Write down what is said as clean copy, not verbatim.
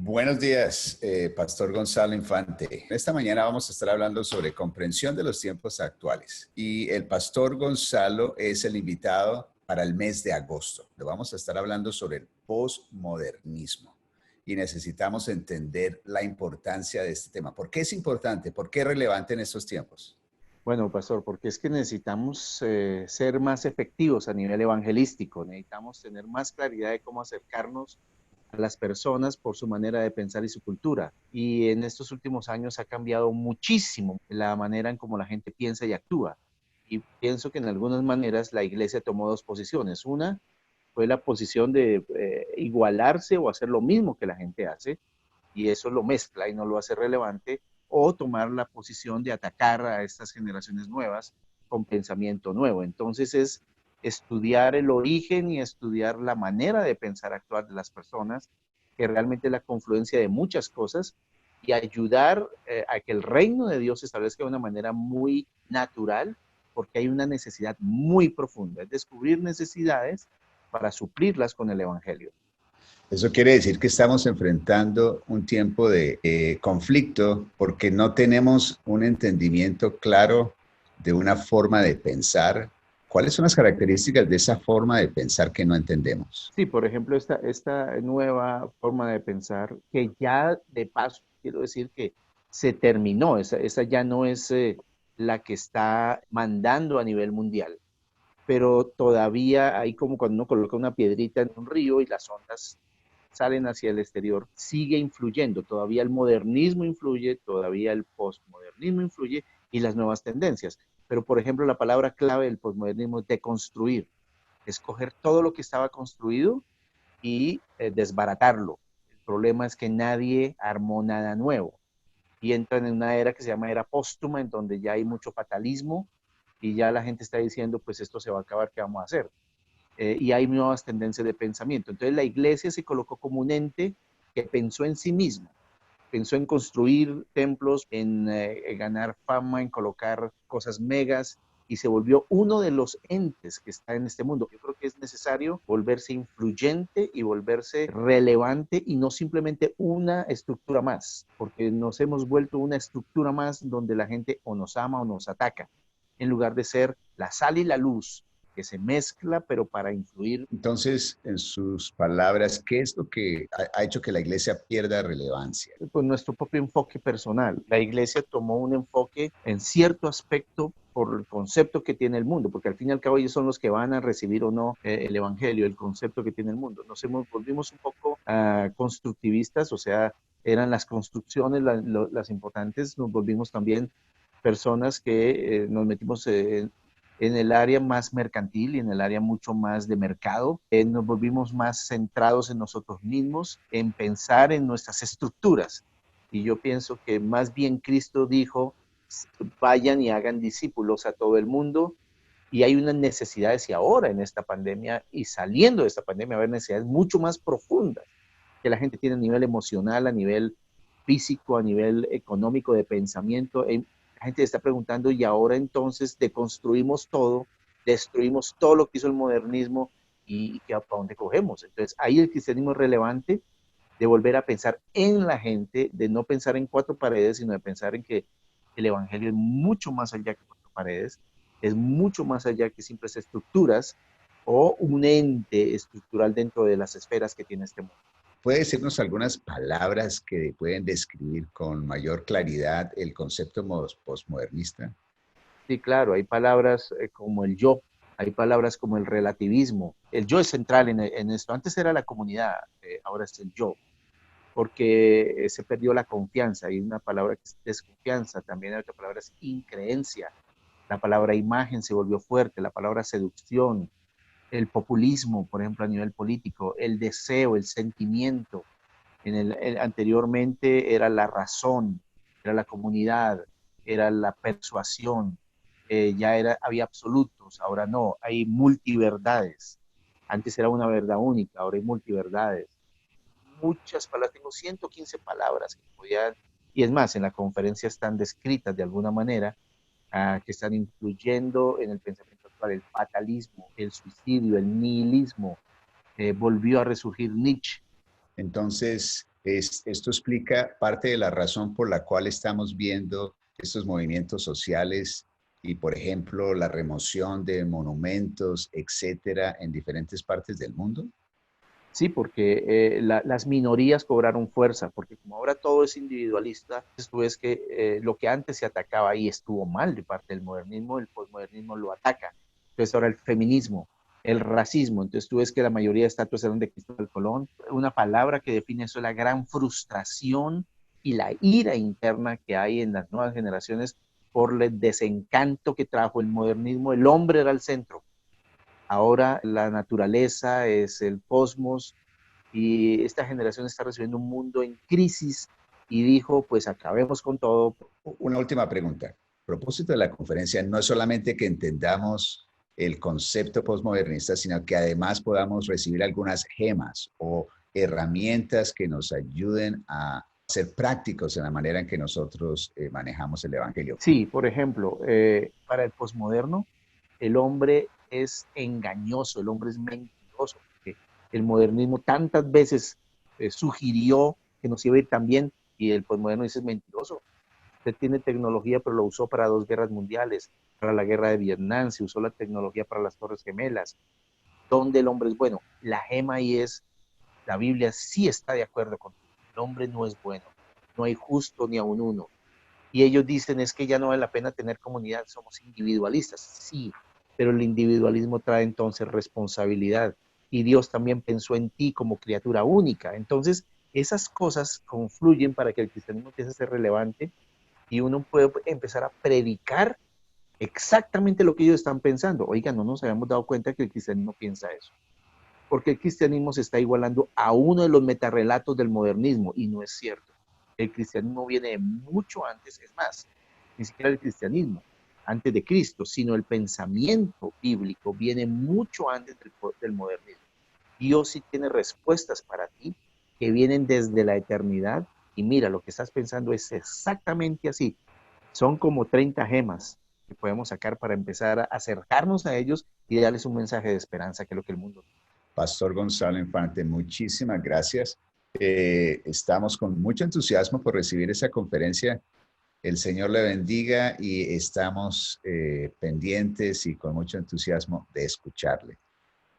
Buenos días, Pastor Gonzalo Infante. Esta mañana vamos a estar hablando sobre comprensión de los tiempos actuales. Y el Pastor Gonzalo es el invitado para el mes de agosto. Lo vamos a estar hablando sobre el posmodernismo. Y necesitamos entender la importancia de este tema. ¿Por qué es importante? ¿Por qué es relevante en estos tiempos? Bueno, pastor, porque es que necesitamos ser más efectivos a nivel evangelístico, necesitamos tener más claridad de cómo acercarnos a las personas por su manera de pensar y su cultura. Y en estos últimos años ha cambiado muchísimo la manera en cómo la gente piensa y actúa. Y pienso que en algunas maneras la iglesia tomó dos posiciones. Una fue la posición de igualarse o hacer lo mismo que la gente hace, y eso lo mezcla y no lo hace relevante, o tomar la posición de atacar a estas generaciones nuevas con pensamiento nuevo. Entonces es estudiar el origen y estudiar la manera de pensar actual de las personas, que realmente es la confluencia de muchas cosas, y ayudar a que el reino de Dios se establezca de una manera muy natural, porque hay una necesidad muy profunda, es descubrir necesidades para suplirlas con el Evangelio. Eso quiere decir que estamos enfrentando un tiempo de conflicto porque no tenemos un entendimiento claro de una forma de pensar. ¿Cuáles son las características de esa forma de pensar que no entendemos? Sí, por ejemplo, esta nueva forma de pensar, que ya de paso quiero decir que se terminó, esa ya no es la que está mandando a nivel mundial, pero todavía hay como cuando uno coloca una piedrita en un río y las ondas salen hacia el exterior, sigue influyendo, todavía el modernismo influye, todavía el postmodernismo influye y las nuevas tendencias. Pero, por ejemplo, la palabra clave del postmodernismo es deconstruir, escoger todo lo que estaba construido y desbaratarlo. El problema es que nadie armó nada nuevo y entran en una era que se llama era póstuma, en donde ya hay mucho fatalismo y ya la gente está diciendo, pues esto se va a acabar, ¿qué vamos a hacer? Y hay nuevas tendencias de pensamiento. Entonces la iglesia se colocó como un ente que pensó en sí mismo, pensó en construir templos, en ganar fama, en colocar cosas megas, y se volvió uno de los entes que está en este mundo. Yo creo que es necesario volverse influyente y volverse relevante y no simplemente una estructura más, porque nos hemos vuelto una estructura más donde la gente o nos ama o nos ataca, en lugar de ser la sal y la luz que se mezcla, pero para influir. Entonces, en sus palabras, ¿qué es lo que ha hecho que la iglesia pierda relevancia? Con nuestro propio enfoque personal. La iglesia tomó un enfoque en cierto aspecto por el concepto que tiene el mundo, porque al fin y al cabo ellos son los que van a recibir o no el evangelio, el concepto que tiene el mundo. Volvimos un poco constructivistas, o sea, eran las construcciones las importantes, nos volvimos también personas que nos metimos en el área más mercantil y en el área mucho más de mercado. Nos volvimos más centrados en nosotros mismos, en pensar en nuestras estructuras. Y yo pienso que más bien Cristo dijo, vayan y hagan discípulos a todo el mundo. Y hay unas necesidades, y ahora en esta pandemia y saliendo de esta pandemia, va a haber necesidades mucho más profundas que la gente tiene a nivel emocional, a nivel físico, a nivel económico, de pensamiento. La gente está preguntando, y ahora entonces deconstruimos todo, destruimos todo lo que hizo el modernismo, y ¿para dónde cogemos? Entonces ahí el cristianismo es relevante, de volver a pensar en la gente, de no pensar en cuatro paredes, sino de pensar en que el evangelio es mucho más allá que cuatro paredes, es mucho más allá que simples estructuras o un ente estructural dentro de las esferas que tiene este mundo. ¿Puede decirnos algunas palabras que pueden describir con mayor claridad el concepto postmodernista? Sí, claro, hay palabras como el yo, hay palabras como el relativismo. El yo es central en esto. Antes era la comunidad, ahora es el yo, porque se perdió la confianza. Hay una palabra que es desconfianza, también hay otra palabra es increencia. La palabra imagen se volvió fuerte, la palabra seducción, el populismo, por ejemplo, a nivel político, el deseo, el sentimiento. Anteriormente era la razón, era la comunidad, era la persuasión, había absolutos, ahora no, hay multiverdades. Antes era una verdad única, ahora hay multiverdades. Muchas palabras, tengo 115 palabras que podían, y es más, en la conferencia están descritas de alguna manera, que están influyendo en el pensamiento actual, el fatalismo, el suicidio, el nihilismo, volvió a resurgir Nietzsche. Entonces, Esto explica parte de la razón por la cual estamos viendo estos movimientos sociales y, por ejemplo, la remoción de monumentos, etcétera, en diferentes partes del mundo. Sí, porque las minorías cobraron fuerza, porque como ahora todo es individualista, tú ves que lo que antes se atacaba ahí estuvo mal de parte del modernismo, el posmodernismo lo ataca. Entonces ahora el feminismo, el racismo, entonces tú ves que la mayoría de estatuas eran de Cristóbal Colón. Una palabra que define eso es la gran frustración y la ira interna que hay en las nuevas generaciones por el desencanto que trajo el modernismo. El hombre era el centro. Ahora la naturaleza es el cosmos y esta generación está recibiendo un mundo en crisis y dijo, pues acabemos con todo. Una última pregunta. A propósito de la conferencia, no es solamente que entendamos el concepto postmodernista, sino que además podamos recibir algunas gemas o herramientas que nos ayuden a ser prácticos en la manera en que nosotros manejamos el Evangelio. Sí, por ejemplo, para el posmoderno, el hombre es engañoso, el hombre es mentiroso, porque el modernismo tantas veces sugirió que nos iba a ir tan bien y el posmoderno dice es mentiroso. Usted tiene tecnología, pero lo usó para 2 guerras mundiales, para la guerra de Vietnam, se usó la tecnología para las Torres Gemelas. ¿Dónde el hombre es bueno? La gema ahí es, la Biblia sí está de acuerdo con el hombre no es bueno, no hay justo ni aun uno. Y ellos dicen es que ya no vale la pena tener comunidad, somos individualistas. Sí, pero el individualismo trae entonces responsabilidad y Dios también pensó en ti como criatura única. Entonces, esas cosas confluyen para que el cristianismo empiece a ser relevante y uno puede empezar a predicar exactamente lo que ellos están pensando. Oiga, no nos habíamos dado cuenta que el cristianismo piensa eso, porque el cristianismo se está igualando a uno de los metarrelatos del modernismo y no es cierto. El cristianismo viene de mucho antes, es más, ni siquiera el cristianismo, antes de Cristo, sino el pensamiento bíblico viene mucho antes del modernismo. Dios sí tiene respuestas para ti que vienen desde la eternidad y mira, lo que estás pensando es exactamente así. Son como 30 gemas que podemos sacar para empezar a acercarnos a ellos y darles un mensaje de esperanza, que es lo que el mundo tiene. Pastor Gonzalo Infante, muchísimas gracias. Estamos con mucho entusiasmo por recibir esa conferencia. El Señor le bendiga y estamos pendientes y con mucho entusiasmo de escucharle.